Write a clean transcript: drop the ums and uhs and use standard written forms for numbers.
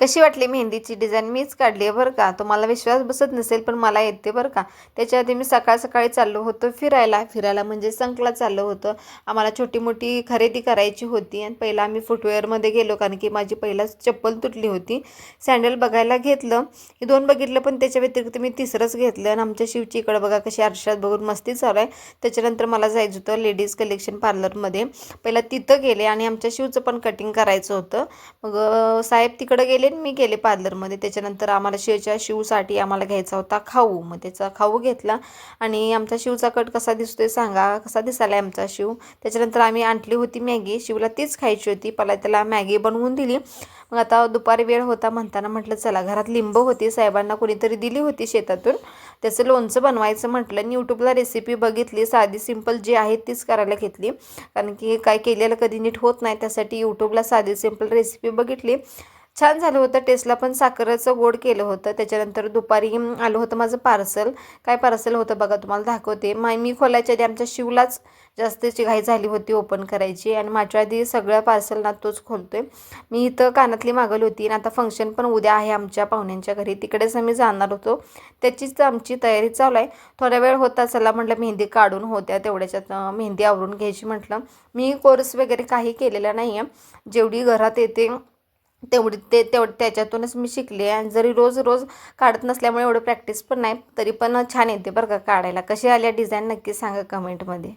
कशी वाटली मेहंदीची डिझाईन? मीच काढली आहे बरं का. तुम्हाला विश्वास बसत नसेल पण मला येते बरं का. त्याच्या आधी मी सकाळी चाललो होतो फिरायला म्हणजे संकला चाललो होतं. आम्हाला छोटी-मोठी खरेदी करायची होती आणि पहिला आम्ही फुटवेअरमध्ये गेलो कारण की माझी पहिलाच चप्पल तुटली होती. सँडल बघायला घेतलं. हे 2 बघितलं पण त्याच्या व्यतिरिक्त मी तिसरंच घेतलं आणि आमच्या शिवची इकडं बघा कशी आरशात बघून मस्ती चालू आहे. त्याच्यानंतर मला जायचं होतं लेडीज कलेक्शन पार्लरमध्ये. पहिला तिथं गेले आणि आमच्या शिवचं पण कटिंग करायचं होतं. मग साहेब तिकडं गेले आणि मी गेले पार्लरमध्ये. त्याच्यानंतर आम्हाला शिवसाठी आम्हाला घ्यायचा होता खाऊ. मग त्याचा खाऊ घेतला आणि आमचा शिवचा कट कसा दिसतोय सांगा, कसा दिसायला आहे आमचा शिव. त्याच्यानंतर आम्ही आणली होती मॅगी. शिवला तीच खायची होती. पहिला त्याला मॅगी बनवून दिली. मग आता दुपारी वेळ होता म्हणताना म्हटलं चला घरात लिंबू होती, साहेबांना कोणीतरी दिली होती शेतातून. त्याचं लोणचं बनवायचं म्हटलं आणि यूट्यूबला रेसिपी बघितली. साधी सिंपल जी आहे तीच करायला घेतली कारण की काय केलेलं कधी नीट होत नाही. त्यासाठी यूट्यूबला साधी सिंपल रेसिपी बघितली. छान झालं होतं. टेस्टला पण साखरेचं गोड केलं होतं. त्याच्यानंतर दुपारी आलं होतं माझं पार्सल. काय पार्सल होतं बघा तुम्हाला दाखवते. मी खोलायच्या आधी आमच्या शिवलाच जास्तची घाई झाली होती ओपन करायची आणि माझ्या आधी सगळ्या पार्सल ना तोच खोलतोय. मी इथं कानातली मागवली होती आणि आता फंक्शन पण उद्या आहे आमच्या पाहुण्यांच्या घरी. तिकडेच आम्ही जाणार होतो. त्याचीच आमची तयारी चालू आहे. थोडा वेळ होता चला म्हटलं मेहंदी काढून होत्या तेवढ्याच्यात मेहंदी आवरून घ्यायची म्हटलं. मी कोर्स वगैरे काही केलेला नाही आहे. जेवढी घरात येते तेवढी त्याच्यातूनच मी शिकले आणि जरी रोज काढत नसल्यामुळे एवढं प्रॅक्टिस पण नाही तरी पण छान येते बरं का काढायला. कशी आल्या डिझाईन नक्की सांगा कमेंटमध्ये.